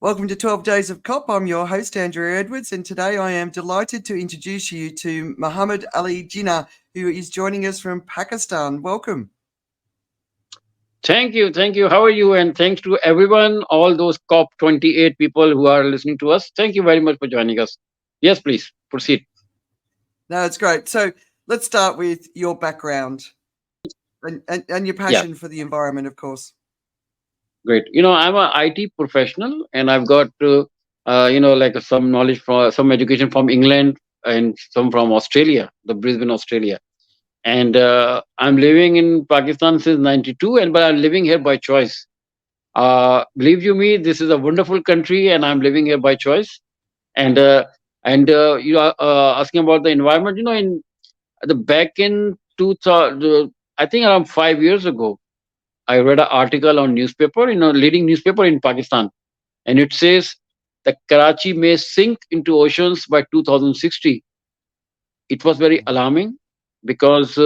Welcome to 12 Days of COP. I'm your host, Andrea Edwards, and today I am delighted to introduce you to Mohammad Ali Jinnah, who is joining us from Pakistan. Welcome. Thank you. Thank you. How are you? And thanks to everyone, all those COP28 people who are listening to us. Thank you very much for joining us. Yes, please proceed. No, it's great. So let's start with your background and your Yeah, passion for the environment, of course. great. I'm a IT professional and I've got, like some knowledge from some education from England and some from Australia, the Brisbane, Australia. And I'm living in Pakistan since 92, but I'm living here by choice. Believe you me, this is a wonderful country and I'm living here by choice. And you are asking about the environment. In the back in 2000, I think around 5 years ago, I read an article on newspaper, leading newspaper in Pakistan, and it says that Karachi may sink into oceans by 2060. It was very alarming because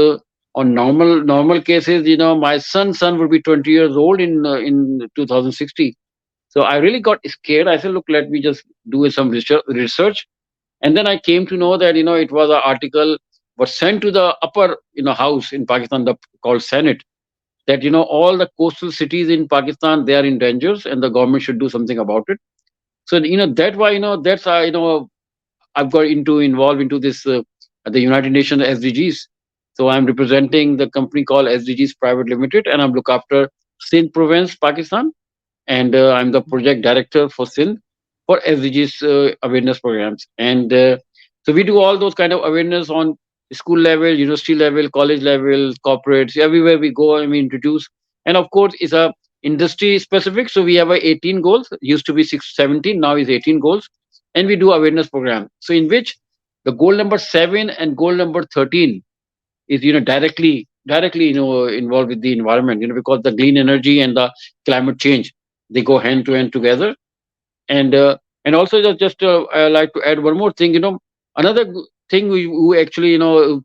on normal cases, my son would be 20 years old in 2060. So I really got scared. I said, look, let me just do some research. And then I came to know that it was an article was sent to the upper house in Pakistan, called Senate, that all the coastal cities in Pakistan, they are in dangers and the government should do something about it. So that why that's I've got involved into this the United Nations SDGs. So I'm representing the company called SDGs Private Limited, and I'm look after Sindh province, Pakistan, and I'm the project director for Sindh for SDGs awareness programs. And so we do all those kind of awareness on school level, university level, college level, corporates, everywhere we go and we introduce. And of course, it's a industry specific. So we have a 18 goals. Used to be 17, now is 18 goals, and we do awareness program. So in which the goal number 7 and goal number 13 is directly involved with the environment. Because the clean energy and the climate change, they go hand to hand together. And also I like to add one more thing. Another thing who actually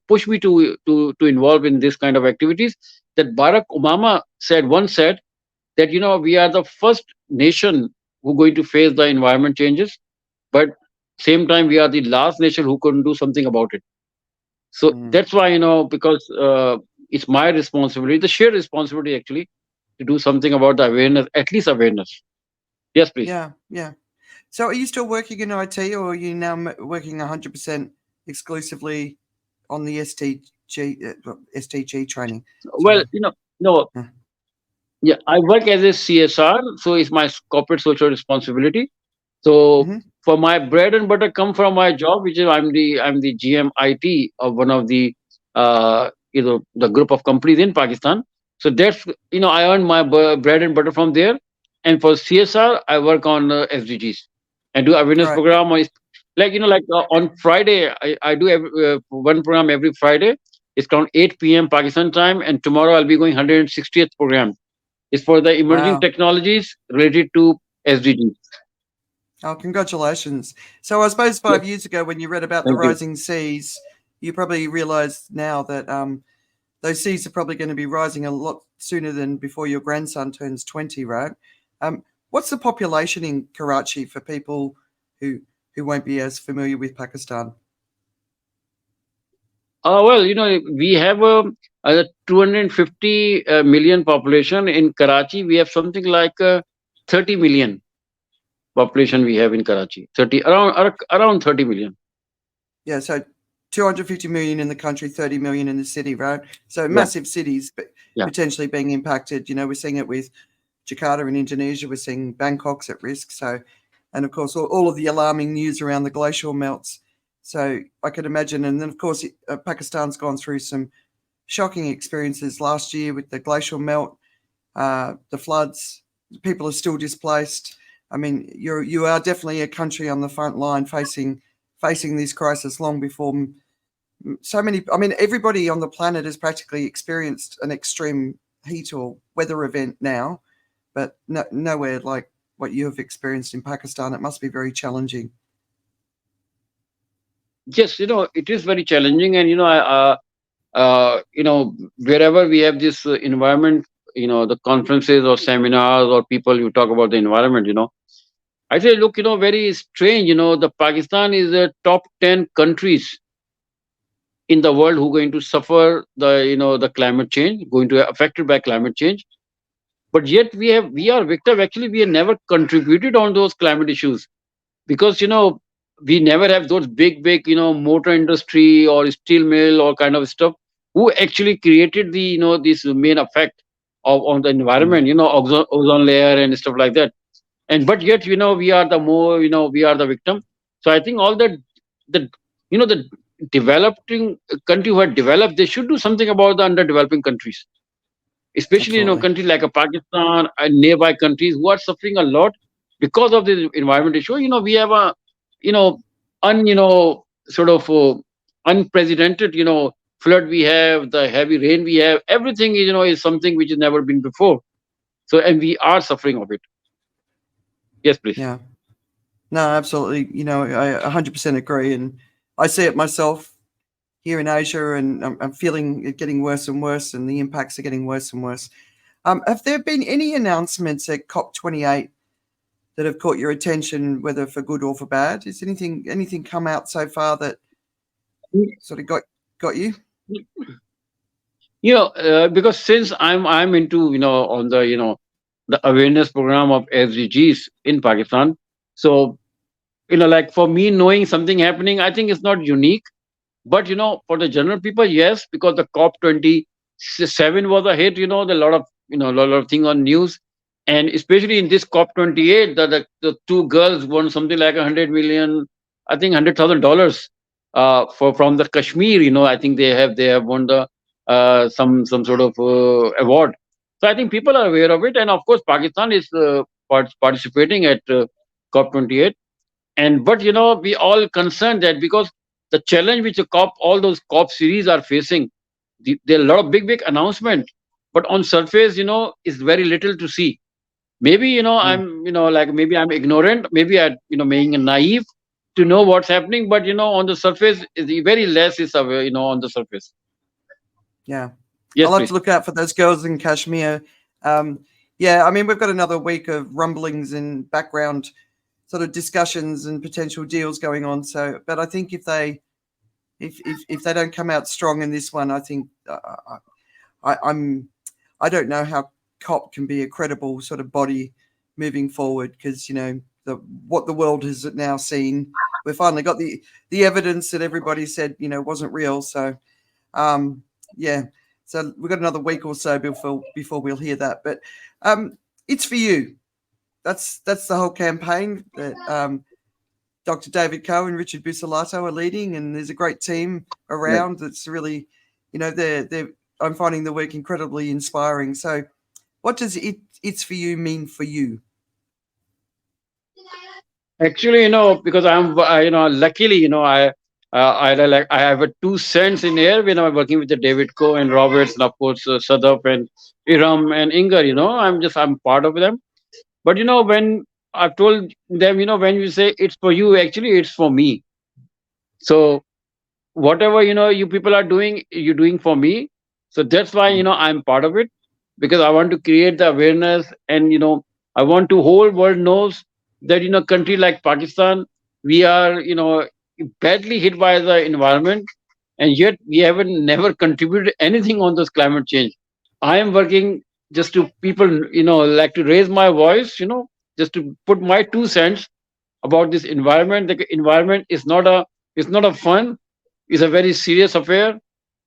pushed me to involve in this kind of activities, that Barack Obama said that we are the first nation who going to face the environment changes, but same time we are the last nation who couldn't do something about it. So Mm. that's why because it's my responsibility, the shared responsibility actually, to do something about the awareness, at least awareness. Yes, please. Yeah, yeah. So are you still working in IT, or are you now working 100% exclusively on the STG training? Well, Sorry. no, Uh, yeah, I work as a CSR, so it's my corporate social responsibility. So mhm. for my bread and butter come from my job, which is I'm the GM IT of one of the the group of companies in Pakistan. So that's I earn my bread and butter from there. And for CSR, I work on SDGs and do awareness Right. program. On Friday, I do one program every Friday. It's around 8 p.m. Pakistan time, and tomorrow I'll be going 160th program. It's for the emerging Wow. technologies related to SDGs. Oh, congratulations. So I suppose Yes, 5 years ago, when you read about the thank you. rising seas, you probably realised now that those seas are probably going to be rising a lot sooner than before your grandson turns 20, right? Um, what's the population in Karachi for people who who won't be as familiar with Pakistan? Well, we have a 250 million population in Karachi. We have something like 30 million population we have in Karachi. 30 around 30 million. Yeah, so 250 million in the country, 30 million in the city, right? So Yeah, massive cities, but yeah. potentially being impacted. We're seeing it with Jakarta in Indonesia. We're seeing Bangkok's at risk. So, and of course, all of the alarming news around the glacial melts. So I could imagine. And then, of course, Pakistan's gone through some shocking experiences last year with the glacial melt, the floods. People are still displaced. I mean, you are definitely a country on the front line facing this crisis long before so many. I mean, everybody on the planet has practically experienced an extreme heat or weather event now, but nowhere like what you have experienced in Pakistan. It must be very challenging. Yes, it is very challenging, and wherever we have this environment, the conferences or seminars or people who talk about the environment, I say, look, very strange. The Pakistan is the top 10 countries in the world who are going to suffer the climate change, going to be affected by climate change. But yet we are victim. Actually, we have never contributed on those climate issues because we never have those big motor industry or steel mill or kind of stuff who actually created this main effect of on the Mm. environment, ozone layer and stuff like that. And but yet we are the more we are the victim. So I think all the developing country who are developed, they should do something about the underdeveloping countries, especially Absolutely. countries like a Pakistan and nearby countries who are suffering a lot because of the environment issue. We have a you know un sort of unprecedented flood we have, the heavy rain we have, everything is something which has never been before. So and we are suffering of it. Yes, please. Yeah. No, absolutely. I 100% agree. And I see it myself here in Asia, and I'm feeling it getting worse and worse, and the impacts are getting worse and worse. Have there been any announcements at COP28 that have caught your attention, whether for good or for bad? Is anything come out so far that sort of got you? Because since I'm into on the the awareness program of SDGs in Pakistan. So like for me, knowing something happening, I think it's not unique. But for the general people, yes, because the COP27 was a hit. The lot of lot of thing on news, and especially in this COP28, the two girls won something like 100 million, I think $100,000 for from the Kashmir. I think they have won the some sort of award. So I think people are aware of it, and of course Pakistan is participating at COP28. And but we all concerned that because the challenge which all those cop series are facing, there are a lot of big announcement, but on surface is very little to see. Maybe Mm. I'm like maybe I'm ignorant, maybe I being naive to know what's happening, but on the surface is very less is aware, on the surface. Yeah. Yes, I'll have please. to look out for those girls in Kashmir. Um, yeah, I mean, we've got another week of rumblings and background sort of discussions and potential deals going on. So, but I think if they don't come out strong in this one, I think I'm I don't know how COP can be a credible sort of body moving forward, because what the world has now seen, we've finally got the evidence that everybody said wasn't real. So um, yeah, so we've got another week or so before we'll hear that. But it's for you. That's the whole campaign that Dr. David Coe and Richard Busolato are leading, and there's a great team Right. around. That's really, they're I'm finding the work incredibly inspiring. So, what does it's for you mean for you? Actually, because luckily, I have a 2 cents in here when I'm working with the David Co and Roberts and of course Sadaf and Iram and Inger. I'm part of them. But when I've told them, when you say it's for you, actually it's for me. So whatever you people are doing, you're doing for me. So that's why Mm. I'm part of it, because I want to create the awareness, and I want to whole world knows that country like Pakistan, we are badly hit by the environment, and yet we haven't never contributed anything on this climate change. I am working just to people like to raise my voice, just to put my 2 cents about this environment. The environment is not a fun, it's a very serious affair,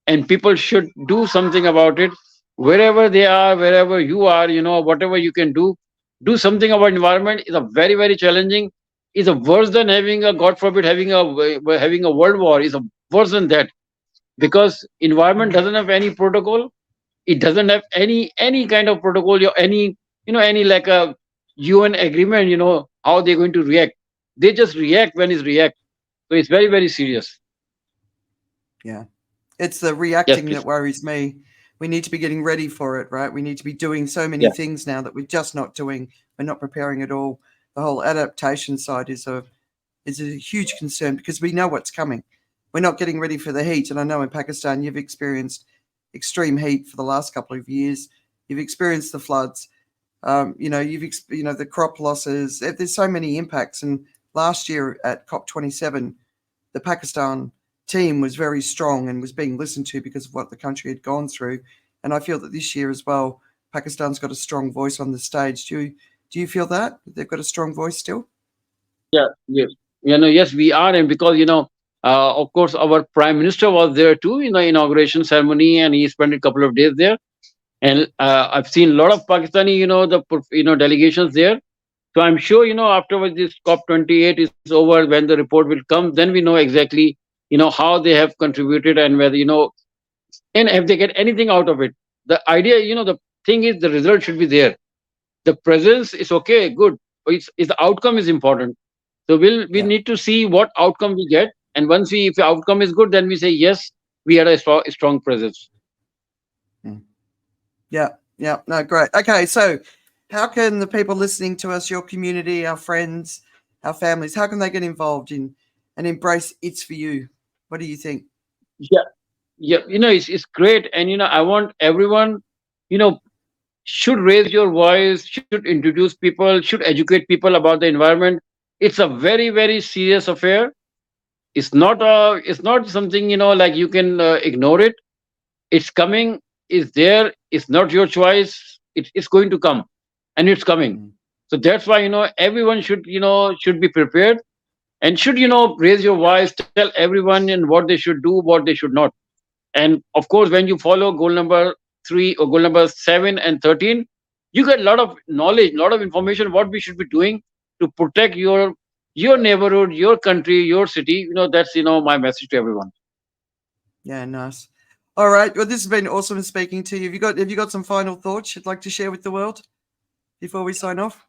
and people should do something about it. Wherever they are, wherever you are, whatever you can do something about environment. Is a very very challenging, is a worse than having a, god forbid, having a world war. Is a worse than that, because environment Mm. doesn't have any protocol. It doesn't have any kind of protocol, or any like a UN agreement, how they're going to react. They just react when it's react. So it's very very serious. Yeah, it's the Yes, reacting that please. worries me. We need to be getting ready for it, right? We need to be doing so many Yeah. things now that we're just not doing. We're not preparing at all. The whole adaptation side is a huge concern, because we know what's coming. We're not getting ready for the heat. And I know in Pakistan, you've experienced extreme heat for the last couple of years. You've experienced the floods. The crop losses. There's so many impacts. And last year at COP27, the Pakistan team was very strong and was being listened to because of what the country had gone through. And I feel that this year as well, Pakistan's got a strong voice on the stage. Do you feel that they've got a strong voice still? Yeah, yes, yes, we are, and because of course, our Prime Minister was there too in the inauguration ceremony, and he spent a couple of days there. And I've seen a lot of Pakistani, delegations there. So I'm sure, afterwards this COP28 is over, when the report will come, then we know exactly, how they have contributed, and whether, and if they get anything out of it. The idea, the thing is, the result should be there. The presence is okay, good. It's the outcome is important. So we Yeah. need to see what outcome we get, and once if the outcome is good, then we say yes, we had a strong presence. Yeah. No, great. Okay, so how can the people listening to us, your community, our friends, our families, how can they get involved in and embrace It's For You? What do you think? Yeah, it's great, and I want everyone, should raise your voice, should introduce people, should educate people about the environment. It's a very, very serious affair. It's not something, like you can ignore it. It's coming, it's there, it's not your choice. It's going to come, and it's coming. Mm. So that's why, everyone should be prepared, and should, raise your voice, tell everyone and what they should do, what they should not. And of course, when you follow goal number 3 or goal number 7 and 13, you get a lot of knowledge, a lot of information what we should be doing to protect your neighborhood, your country, your city. That's my message to everyone. Yeah, nice. All right. Well, this has been awesome speaking to you. Have you got some final thoughts you'd like to share with the world before we sign off?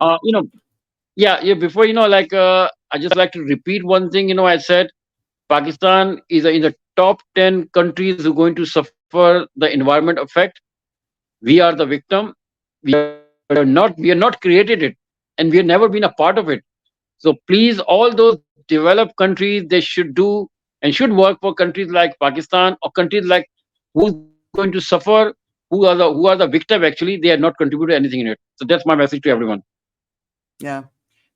Uh, you know, yeah. Before I just like to repeat one thing. I said Pakistan is in the top 10 countries who are going to suffer the environment effect. We are the victim. We are not created it, and we have never been a part of it. So please, all those developed countries, they should do and should work for countries like Pakistan, or countries like who's going to suffer, who are the victim. Actually, they have not contributed anything in it. So that's my message to everyone. Yeah.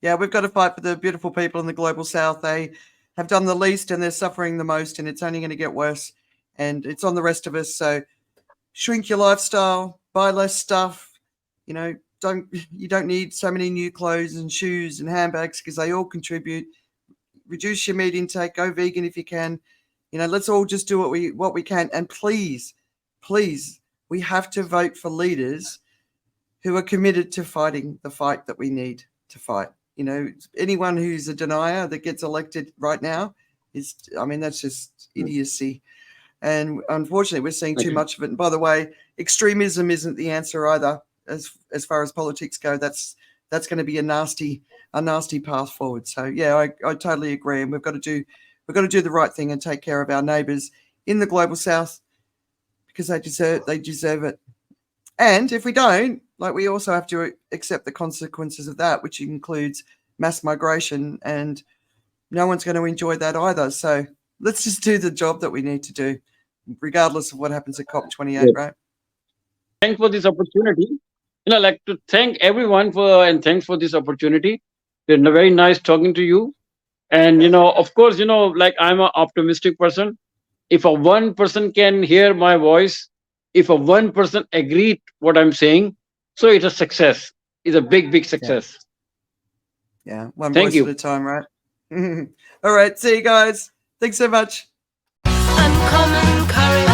Yeah, we've got to fight for the beautiful people in the global south. They have done the least and they're suffering the most, and it's only going to get worse. And it's on the rest of us. So shrink your lifestyle, buy less stuff. You don't need so many new clothes and shoes and handbags because they all contribute. Reduce your meat intake, go vegan if you can. Let's all just do what we can. And please, we have to vote for leaders who are committed to fighting the fight that we need to fight. Anyone who's a denier that gets elected right now that's just idiocy. And unfortunately, we're seeing too much of it. And by the way, extremism isn't the answer either. As far as politics go, that's going to be a nasty path forward. So yeah, I totally agree. And we've got to do the right thing and take care of our neighbours in the global south because they deserve it. And if we don't, we also have to accept the consequences of that, which includes mass migration, and no one's going to enjoy that either. So let's just do the job that we need to do, regardless of what happens at COP28, right? Thanks for this opportunity. I'd like to thank everyone and thanks for this opportunity. It's been very nice talking to you. And of course, I'm an optimistic person. If a one person can hear my voice, if a one person agreed what I'm saying, so it's a success. It's a big success. Yeah. One Thank voice you. at a time, right? All right. See you guys. Thanks so much. Uncommon courage.